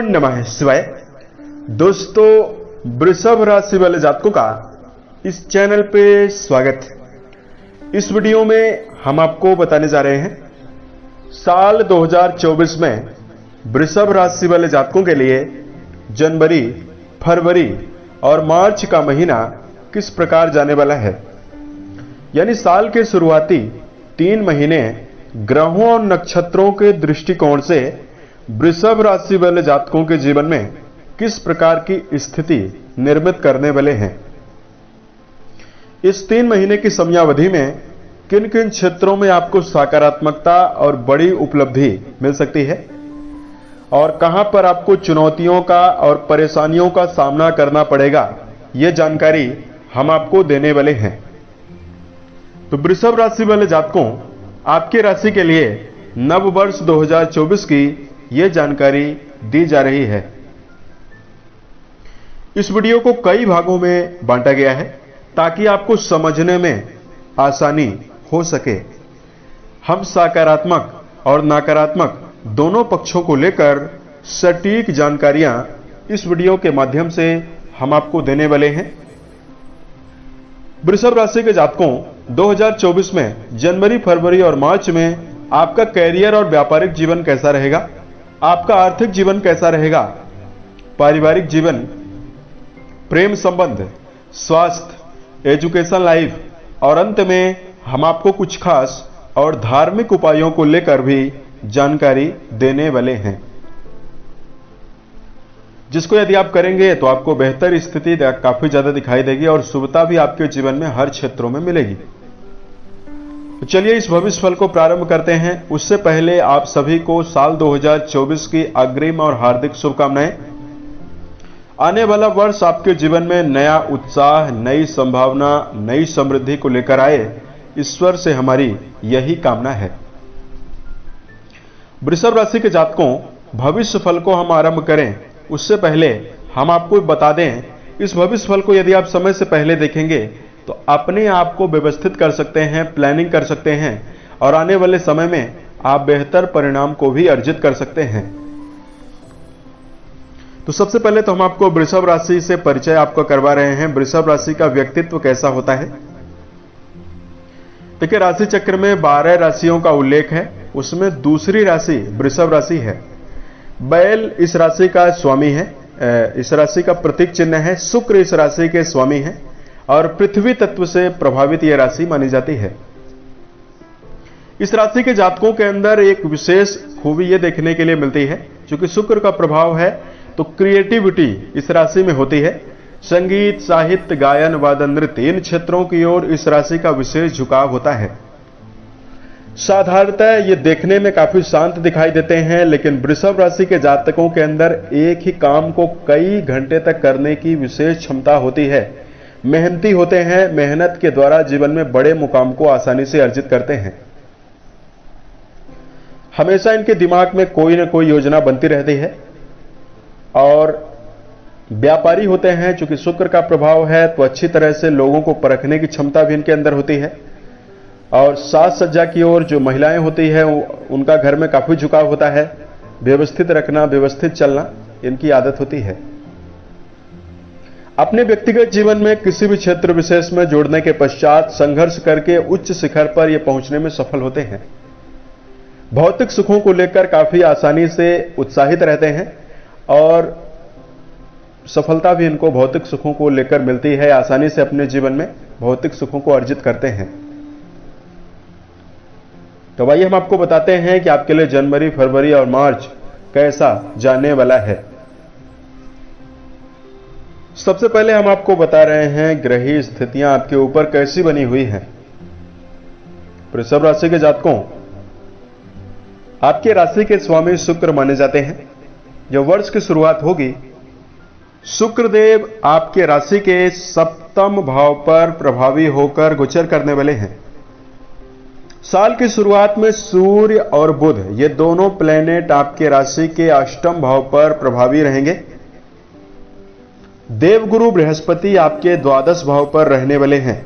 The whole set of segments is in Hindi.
नमः शिवाय। दोस्तों, वृषभ राशि वाले जातकों का इस चैनल पे स्वागत है। इस वीडियो में हम आपको बताने जा रहे हैं साल 2024 में वृषभ राशि वाले जातकों के लिए जनवरी, फरवरी और मार्च का महीना किस प्रकार जाने वाला है। यानी साल के शुरुआती 3 महीने ग्रहों और नक्षत्रों के दृष्टिकोण से वृषभ राशि वाले जातकों के जीवन में किस प्रकार की स्थिति निर्मित करने वाले हैं। इस 3 महीने की समयावधि में किन किन क्षेत्रों में आपको सकारात्मकता और बड़ी उपलब्धि मिल सकती है और कहां पर आपको चुनौतियों का और परेशानियों का सामना करना पड़ेगा, यह जानकारी हम आपको देने वाले हैं। तो वृषभ राशि वाले जातकों, आपकी राशि के लिए नव वर्ष 2024 की यह जानकारी दी जा रही है। इस वीडियो को कई भागों में बांटा गया है ताकि आपको समझने में आसानी हो सके। हम सकारात्मक और नकारात्मक दोनों पक्षों को लेकर सटीक जानकारियां इस वीडियो के माध्यम से हम आपको देने वाले हैं। वृषभ राशि के जातकों, 2024 में जनवरी, फरवरी और मार्च में आपका कैरियर और व्यापारिक जीवन कैसा रहेगा, आपका आर्थिक जीवन कैसा रहेगा, पारिवारिक जीवन, प्रेम संबंध, स्वास्थ्य, एजुकेशन लाइफ और अंत में हम आपको कुछ खास और धार्मिक उपायों को लेकर भी जानकारी देने वाले हैं, जिसको यदि आप करेंगे तो आपको बेहतर स्थिति काफी ज्यादा दिखाई देगी और शुभता भी आपके जीवन में हर क्षेत्रों में मिलेगी। तो चलिए इस भविष्य फल को प्रारंभ करते हैं। उससे पहले आप सभी को साल 2024 की अग्रिम और हार्दिक शुभकामनाएं। आने वाला वर्ष आपके जीवन में नया उत्साह, नई संभावना, नई समृद्धि को लेकर आए, ईश्वर से हमारी यही कामना है। वृषभ राशि के जातकों, भविष्य फल को हम आरंभ करें उससे पहले हम आपको बता दें, इस भविष्य फल को यदि आप समय से पहले देखेंगे तो अपने आप को व्यवस्थित कर सकते हैं, प्लानिंग कर सकते हैं और आने वाले समय में आप बेहतर परिणाम को भी अर्जित कर सकते हैं। तो सबसे पहले तो हम आपको वृषभ राशि से परिचय आपको करवा रहे हैं। वृषभ राशि का व्यक्तित्व कैसा होता है। देखिए, राशि चक्र में 12 राशियों का उल्लेख है, उसमें दूसरी राशि वृषभ राशि है। बैल इस राशि का स्वामी है, इस राशि का प्रतीक चिन्ह है। शुक्र इस राशि के स्वामी है और पृथ्वी तत्व से प्रभावित यह राशि मानी जाती है। इस राशि के जातकों के अंदर एक विशेष खूबी यह देखने के लिए मिलती है, क्योंकि शुक्र का प्रभाव है तो क्रिएटिविटी इस राशि में होती है। संगीत, साहित्य, गायन, वादन, नृत्य, इन क्षेत्रों की ओर इस राशि का विशेष झुकाव होता है। साधारणतः ये देखने में काफी शांत दिखाई देते हैं, लेकिन वृषभ राशि के जातकों के अंदर एक ही काम को कई घंटे तक करने की विशेष क्षमता होती है। मेहनती होते हैं, मेहनत के द्वारा जीवन में बड़े मुकाम को आसानी से अर्जित करते हैं। हमेशा इनके दिमाग में कोई ना कोई योजना बनती रहती है और व्यापारी होते हैं। चूंकि शुक्र का प्रभाव है तो अच्छी तरह से लोगों को परखने की क्षमता भी इनके अंदर होती है और साज सज्जा की ओर जो महिलाएं होती है उनका घर में काफी झुकाव होता है। व्यवस्थित रखना, व्यवस्थित चलना इनकी आदत होती है। अपने व्यक्तिगत जीवन में किसी भी क्षेत्र विशेष में जोड़ने के पश्चात संघर्ष करके उच्च शिखर पर ये पहुंचने में सफल होते हैं। भौतिक सुखों को लेकर काफी आसानी से उत्साहित रहते हैं और सफलता भी इनको भौतिक सुखों को लेकर मिलती है। आसानी से अपने जीवन में भौतिक सुखों को अर्जित करते हैं। तो आइए हम आपको बताते हैं कि आपके लिए जनवरी, फरवरी और मार्च कैसा जाने वाला है। सबसे पहले हम आपको बता रहे हैं ग्रही स्थितियां आपके ऊपर कैसी बनी हुई हैं। वृषभ राशि के जातकों, आपके राशि के स्वामी शुक्र माने जाते हैं। जब वर्ष की शुरुआत होगी, शुक्रदेव आपके राशि के 7वें भाव पर प्रभावी होकर गोचर करने वाले हैं। साल की शुरुआत में सूर्य और बुध ये दोनों प्लेनेट आपके राशि के 8वें भाव पर प्रभावी रहेंगे। देवगुरु बृहस्पति आपके 12वें भाव पर रहने वाले हैं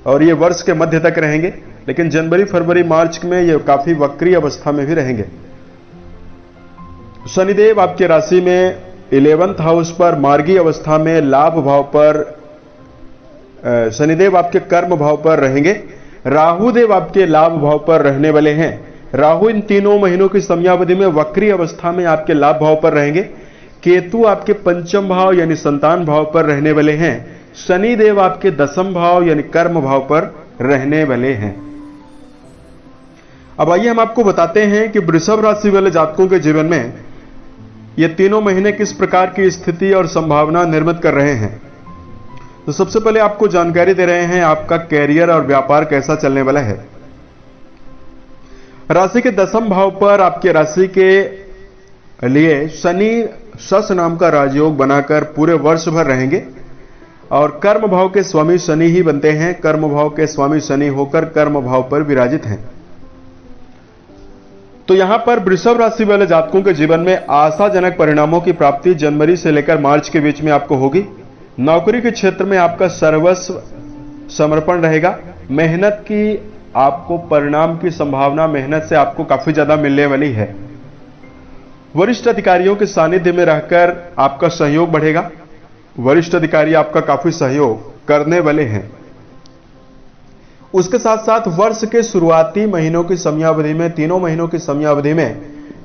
और ये वर्ष के मध्य तक रहेंगे। लेकिन जनवरी, फरवरी, मार्च में ये काफी वक्री अवस्था में भी रहेंगे। शनिदेव आपके राशि में 11th हाउस पर मार्गी अवस्था में लाभ भाव पर, शनिदेव आपके कर्म भाव पर रहेंगे। राहु देव आपके लाभ भाव पर रहने वाले हैं। राहु इन तीनों महीनों की समयावधि में वक्री अवस्था में आपके लाभ भाव पर रहेंगे। केतु आपके पंचम भाव यानी संतान भाव पर रहने वाले हैं। शनि देव आपके दसम भाव यानी कर्म भाव पर रहने वाले हैं। अब आइए हम आपको बताते हैं कि वृषभ राशि वाले जातकों के जीवन में ये तीनों महीने किस प्रकार की स्थिति और संभावना निर्मित कर रहे हैं। तो सबसे पहले आपको जानकारी दे रहे हैं आपका कैरियर और व्यापार कैसा चलने वाला है। राशि के दसम भाव पर आपके राशि के लिए शनि शश नाम का राजयोग बनाकर पूरे वर्ष भर रहेंगे और कर्म भाव के स्वामी शनि ही बनते हैं। कर्म भाव के स्वामी शनि होकर कर्म भाव पर विराजित हैं। तो यहां पर वृषभ राशि वाले जातकों के जीवन में आशाजनक परिणामों की प्राप्ति जनवरी से लेकर मार्च के बीच में आपको होगी। नौकरी के क्षेत्र में आपका सर्वस्व समर्पण रहेगा। मेहनत की आपको परिणाम की संभावना, मेहनत से आपको काफी ज्यादा मिलने वाली है। वरिष्ठ अधिकारियों के सानिध्य में रहकर आपका सहयोग बढ़ेगा। वरिष्ठ अधिकारी आपका काफी सहयोग करने वाले हैं। उसके साथ साथ वर्ष के शुरुआती महीनों की समयावधि में, तीनों महीनों की समयावधि में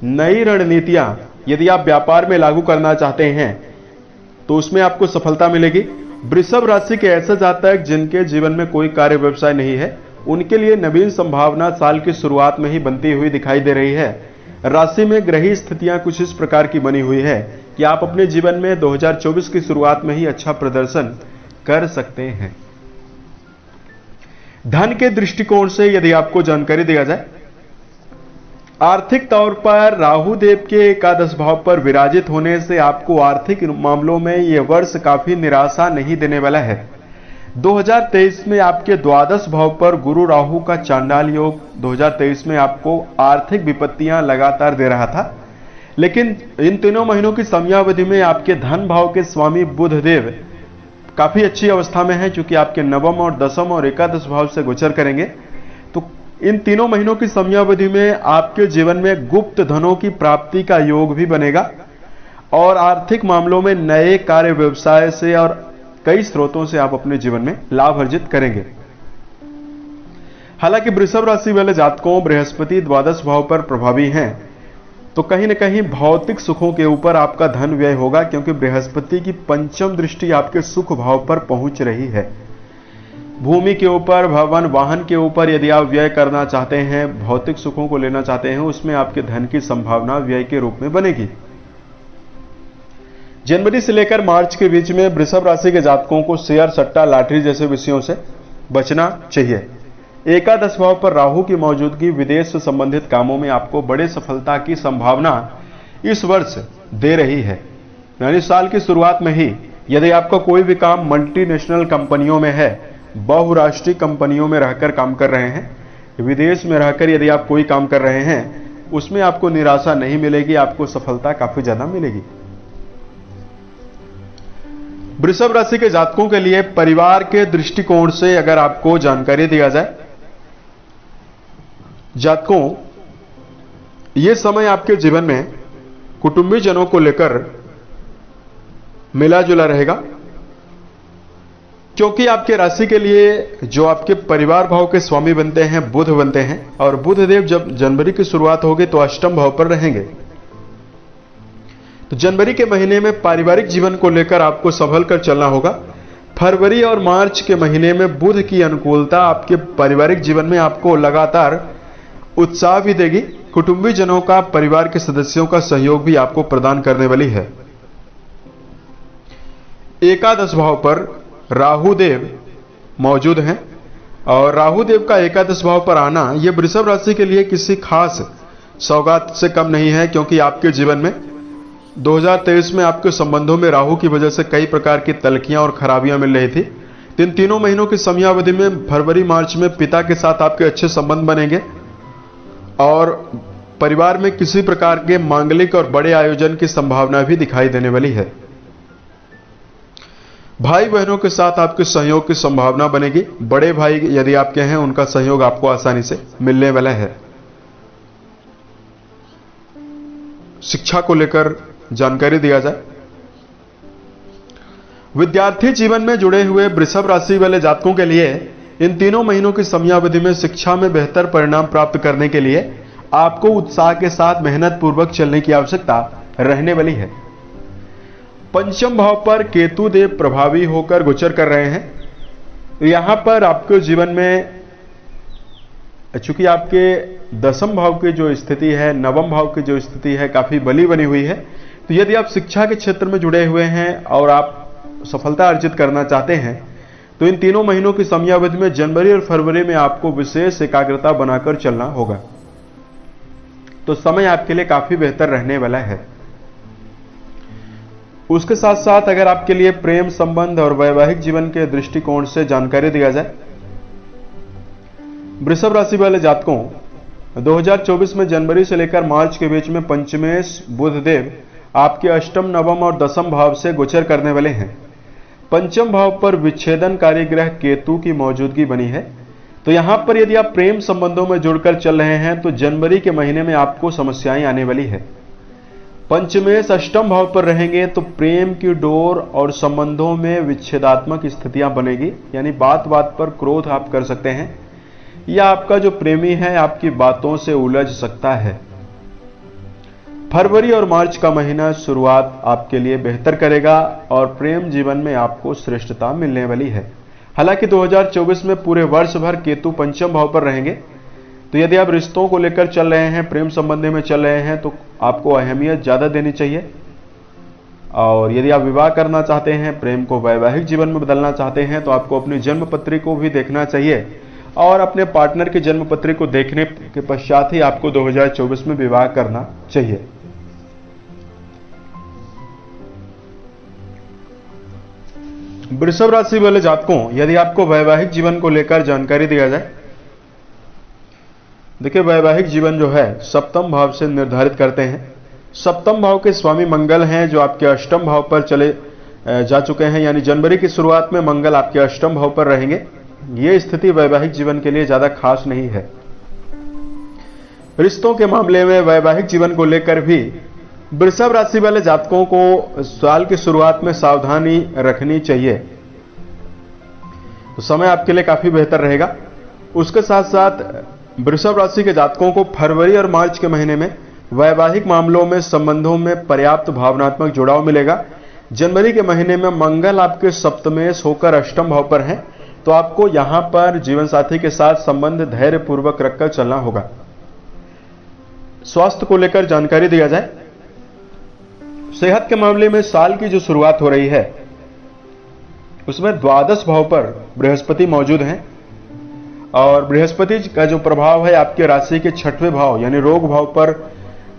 नई रणनीतियां यदि आप व्यापार में लागू करना चाहते हैं तो उसमें आपको सफलता मिलेगी। वृषभ राशि के ऐसे जातक जिनके जीवन में कोई कार्य व्यवसाय नहीं है, उनके लिए नवीन संभावना साल की शुरुआत में ही बनती हुई दिखाई दे रही है। राशि में ग्रही स्थितियां कुछ इस प्रकार की बनी हुई है कि आप अपने जीवन में 2024 की शुरुआत में ही अच्छा प्रदर्शन कर सकते हैं। धन के दृष्टिकोण से यदि आपको जानकारी दिया जाए, आर्थिक तौर पर राहु देव के एकादश भाव पर विराजित होने से आपको आर्थिक मामलों में यह वर्ष काफी निराशा नहीं देने वाला है। 2023 में आपके द्वादश भाव पर गुरु राहु का चांडाल योग 2023 में आपको आर्थिक विपत्तियां लगातार दे रहा था, लेकिन इन तीनों महीनों की समयावधि में आपके धन भाव के स्वामी बुध देव काफी अच्छी अवस्था में है, क्योंकि आपके नवम और दसम और एकादश भाव से गोचर करेंगे। तो इन तीनों महीनों की समयावधि में आपके जीवन में गुप्त धनों की प्राप्ति का योग भी बनेगा और आर्थिक मामलों में नए कार्य व्यवसाय से और कई स्रोतों से आप अपने जीवन में लाभ अर्जित करेंगे। हालांकि वृषभ राशि वाले जातकों बृहस्पति द्वादश भाव पर प्रभावी हैं, तो कहीं न कहीं भौतिक सुखों के ऊपर आपका धन व्यय होगा, क्योंकि बृहस्पति की पंचम दृष्टि आपके सुख भाव पर पहुंच रही है। भूमि के ऊपर, भवन, वाहन के ऊपर यदि आप व्यय करना चाहते हैं, भौतिक सुखों को लेना चाहते हैं, उसमें आपके धन की संभावना व्यय के रूप में बनेगी। जनवरी से लेकर मार्च के बीच में वृषभ राशि के जातकों को शेयर, सट्टा, लॉटरी जैसे विषयों से बचना चाहिए। एकादश भाव पर राहु की मौजूदगी विदेश से संबंधित कामों में आपको बड़े सफलता की संभावना इस वर्ष दे रही है। यानी साल की शुरुआत में ही यदि आपका कोई भी काम मल्टीनेशनल कंपनियों में है, बहुराष्ट्रीय कंपनियों में रहकर काम कर रहे हैं, विदेश में रहकर यदि आप कोई काम कर रहे हैं, उसमें आपको निराशा नहीं मिलेगी, आपको सफलता काफी ज्यादा मिलेगी। वृषभ राशि के जातकों के लिए परिवार के दृष्टिकोण से अगर आपको जानकारी दिया जाए, जातकों ये समय आपके जीवन में कुटुंबी जनों को लेकर मिला जुला रहेगा, क्योंकि आपके राशि के लिए जो आपके परिवार भाव के स्वामी बनते हैं बुध बनते हैं, और बुध देव जब जनवरी की शुरुआत होगी तो अष्टम भाव पर रहेंगे। तो जनवरी के महीने में पारिवारिक जीवन को लेकर आपको संभल कर चलना होगा। फरवरी और मार्च के महीने में बुध की अनुकूलता आपके पारिवारिक जीवन में आपको लगातार उत्साह भी देगी। कुटुंबी जनों का, परिवार के सदस्यों का सहयोग भी आपको प्रदान करने वाली है। एकादश भाव पर राहु देव मौजूद हैं और राहु देव का एकादश भाव पर आना यह वृषभ राशि के लिए किसी खास सौगात से कम नहीं है, क्योंकि आपके जीवन में 2023 में आपके संबंधों में राहु की वजह से कई प्रकार की तलखियां और खराबियां मिल रही थी। इन तीनों महीनों की समयावधि में फरवरी मार्च में पिता के साथ आपके अच्छे संबंध बनेंगे और परिवार में किसी प्रकार के मांगलिक और बड़े आयोजन की संभावना भी दिखाई देने वाली है। भाई बहनों के साथ आपके सहयोग की संभावना बनेगी। बड़े भाई यदि आपके हैं, उनका सहयोग आपको आसानी से मिलने वाला है। शिक्षा को लेकर जानकारी दिया जाए। विद्यार्थी जीवन में जुड़े हुए वृषभ राशि वाले जातकों के लिए इन तीनों महीनों की समयावधि में शिक्षा में बेहतर परिणाम प्राप्त करने के लिए आपको उत्साह के साथ मेहनत पूर्वक चलने की आवश्यकता रहने वाली है। पंचम भाव पर केतु देव प्रभावी होकर गोचर कर रहे हैं। यहां पर आपके जीवन में चूंकि आपके दसम भाव की जो स्थिति है, नवम भाव की जो स्थिति है, काफी बली बनी हुई है। तो यदि आप शिक्षा के क्षेत्र में जुड़े हुए हैं और आप सफलता अर्जित करना चाहते हैं तो इन तीनों महीनों की समयावधि में जनवरी और फरवरी में आपको विशेष एकाग्रता बनाकर चलना होगा। तो समय आपके लिए काफी बेहतर रहने वाला है। उसके साथ साथ अगर आपके लिए प्रेम संबंध और वैवाहिक जीवन के दृष्टिकोण से जानकारी दिया जाए, वृषभ राशि वाले जातकों 2024 में जनवरी से लेकर मार्च के बीच में पंचमेश बुधदेव आपके अष्टम, नवम और दसम भाव से गोचर करने वाले हैं। पंचम भाव पर विच्छेदनकारी ग्रह केतु की मौजूदगी बनी है। तो यहां पर यदि आप प्रेम संबंधों में जुड़कर चल रहे हैं तो जनवरी के महीने में आपको समस्याएं आने वाली है। पंचमेश अष्टम भाव पर रहेंगे तो प्रेम की डोर और संबंधों में विच्छेदात्मक स्थितियां बनेगी, यानी बात बात पर क्रोध आप कर सकते हैं या आपका जो प्रेमी है आपकी बातों से उलझ सकता है। फरवरी और मार्च का महीना शुरुआत आपके लिए बेहतर करेगा और प्रेम जीवन में आपको श्रेष्ठता मिलने वाली है। हालांकि 2024 में पूरे वर्ष भर केतु पंचम भाव पर रहेंगे। तो यदि आप रिश्तों को लेकर चल रहे हैं, प्रेम संबंध में चल रहे हैं तो आपको अहमियत ज्यादा देनी चाहिए। और यदि आप विवाह करना चाहते हैं, प्रेम को वैवाहिक जीवन में बदलना चाहते हैं तो आपको अपनी जन्म पत्री को भी देखना चाहिए और अपने पार्टनर की जन्म पत्री को देखने के पश्चात ही आपको 2024 में विवाह करना चाहिए। वृषभ राशि वाले जातकों, यदि आपको वैवाहिक जीवन को लेकर जानकारी दिया जाए, देखिए वैवाहिक जीवन जो है सप्तम भाव से निर्धारित करते हैं। सप्तम भाव के स्वामी मंगल हैं जो आपके अष्टम भाव पर चले जा चुके हैं, यानी जनवरी की शुरुआत में मंगल आपके अष्टम भाव पर रहेंगे। यह स्थिति वैवाहिक जीवन के लिए ज्यादा खास नहीं है। रिश्तों के मामले में वैवाहिक जीवन को लेकर भी वृषभ राशि वाले जातकों को साल की शुरुआत में सावधानी रखनी चाहिए। तो समय आपके लिए काफी बेहतर रहेगा। उसके साथ साथ वृषभ राशि के जातकों को फरवरी और मार्च के महीने में वैवाहिक मामलों में संबंधों में पर्याप्त भावनात्मक जुड़ाव मिलेगा। जनवरी के महीने में मंगल आपके सप्तमेश होकर अष्टम भाव पर हैं, तो आपको यहां पर जीवन साथी के साथ संबंध धैर्य पूर्वक रखकर चलना होगा। स्वास्थ्य को लेकर जानकारी दिया जाए, सेहत के मामले में साल की जो शुरुआत हो रही है उसमें द्वादश भाव पर बृहस्पति मौजूद हैं और बृहस्पति का जो प्रभाव है आपके राशि के छठवें भाव यानी रोग भाव पर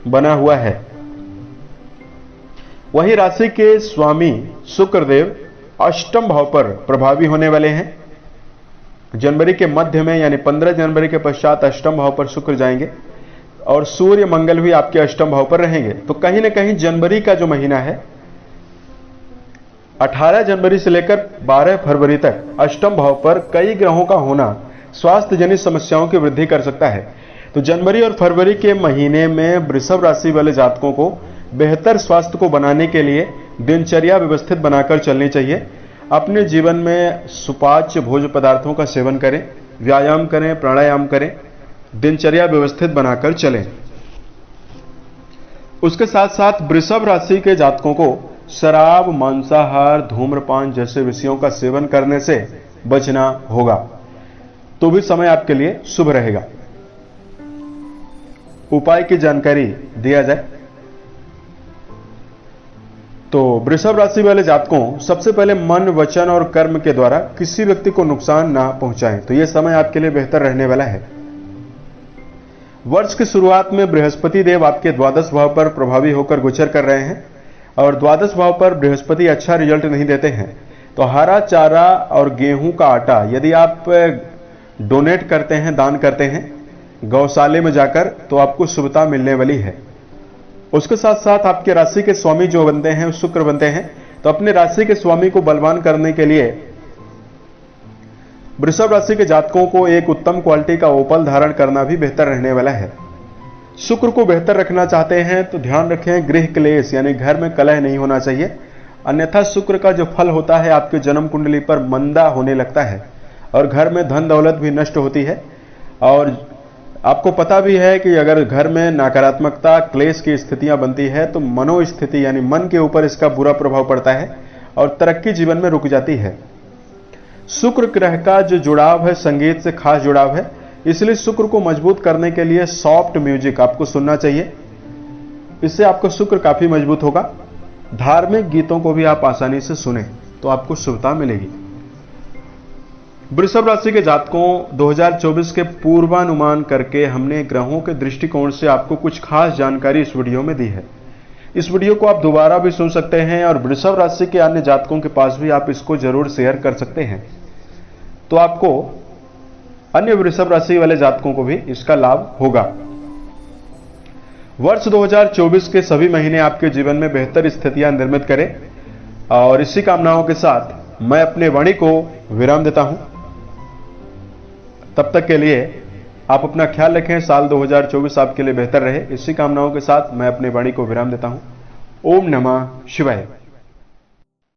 बना हुआ है। वही राशि के स्वामी शुक्रदेव अष्टम भाव पर प्रभावी होने वाले हैं। जनवरी के मध्य में यानी 15 जनवरी के पश्चात अष्टम भाव पर शुक्र जाएंगे और सूर्य मंगल भी आपके अष्टम भाव पर रहेंगे। तो कहीं ना कहीं जनवरी का जो महीना है 18 जनवरी से लेकर 12 फरवरी तक अष्टम भाव पर कई ग्रहों का होना स्वास्थ्य जनित समस्याओं की वृद्धि कर सकता है। तो जनवरी और फरवरी के महीने में वृषभ राशि वाले जातकों को बेहतर स्वास्थ्य को बनाने के लिए दिनचर्या व्यवस्थित बनाकर चलनी चाहिए। अपने जीवन में सुपाच्य भोज्य पदार्थों का सेवन करें, व्यायाम करें, प्राणायाम करें, दिनचर्या व्यवस्थित बनाकर चलें। उसके साथ साथ वृषभ राशि के जातकों को शराब, मांसाहार, धूम्रपान जैसे विषयों का सेवन करने से बचना होगा, तो भी समय आपके लिए शुभ रहेगा। उपाय की जानकारी दिया जाए तो वृषभ राशि वाले जातकों सबसे पहले मन, वचन और कर्म के द्वारा किसी व्यक्ति को नुकसान ना पहुंचाएं, तो यह समय आपके लिए बेहतर रहने वाला है। वर्ष की शुरुआत में बृहस्पति देव आपके द्वादश भाव पर प्रभावी होकर गोचर कर रहे हैं और द्वादश भाव पर बृहस्पति अच्छा रिजल्ट नहीं देते हैं। तो हरा चारा और गेहूं का आटा यदि आप डोनेट करते हैं, दान करते हैं गौशाले में जाकर, तो आपको शुभता मिलने वाली है। उसके साथ साथ आपके राशि के स्वामी जो बनते हैं शुक्र बनते हैं, तो अपने राशि के स्वामी को बलवान करने के लिए वृषभ राशि के जातकों को एक उत्तम क्वालिटी का ओपल धारण करना भी बेहतर रहने वाला है। शुक्र को बेहतर रखना चाहते हैं तो ध्यान रखें गृह क्लेश यानी घर में कलह नहीं होना चाहिए, अन्यथा शुक्र का जो फल होता है आपके जन्म कुंडली पर मंदा होने लगता है और घर में धन दौलत भी नष्ट होती है। और आपको पता भी है कि अगर घर में नकारात्मकता क्लेश की स्थितियां बनती है तो मनोस्थिति यानी मन के ऊपर इसका बुरा प्रभाव पड़ता है और तरक्की जीवन में रुक जाती है। शुक्र ग्रह का जो जुड़ाव है संगीत से खास जुड़ाव है, इसलिए शुक्र को मजबूत करने के लिए सॉफ्ट म्यूजिक आपको सुनना चाहिए, इससे आपका शुक्र काफी मजबूत होगा। धार्मिक गीतों को भी आप आसानी से सुने तो आपको शुभता मिलेगी। वृषभ राशि के जातकों 2024 के पूर्वानुमान करके हमने ग्रहों के दृष्टिकोण से आपको कुछ खास जानकारी इस वीडियो में दी है। इस वीडियो को आप दोबारा भी सुन सकते हैं और वृषभ राशि के अन्य जातकों के पास भी आप इसको जरूर शेयर कर सकते हैं, तो आपको अन्य वृषभ राशि वाले जातकों को भी इसका लाभ होगा। वर्ष 2024 के सभी महीने आपके जीवन में बेहतर स्थितियां निर्मित करें और इसी कामनाओं के साथ मैं अपने वाणी को विराम देता हूं। तब तक के लिए आप अपना ख्याल रखें। साल 2024 आपके लिए बेहतर रहे, इसी कामनाओं के साथ मैं अपने वाणी को विराम देता हूं। ओम नमः शिवाय।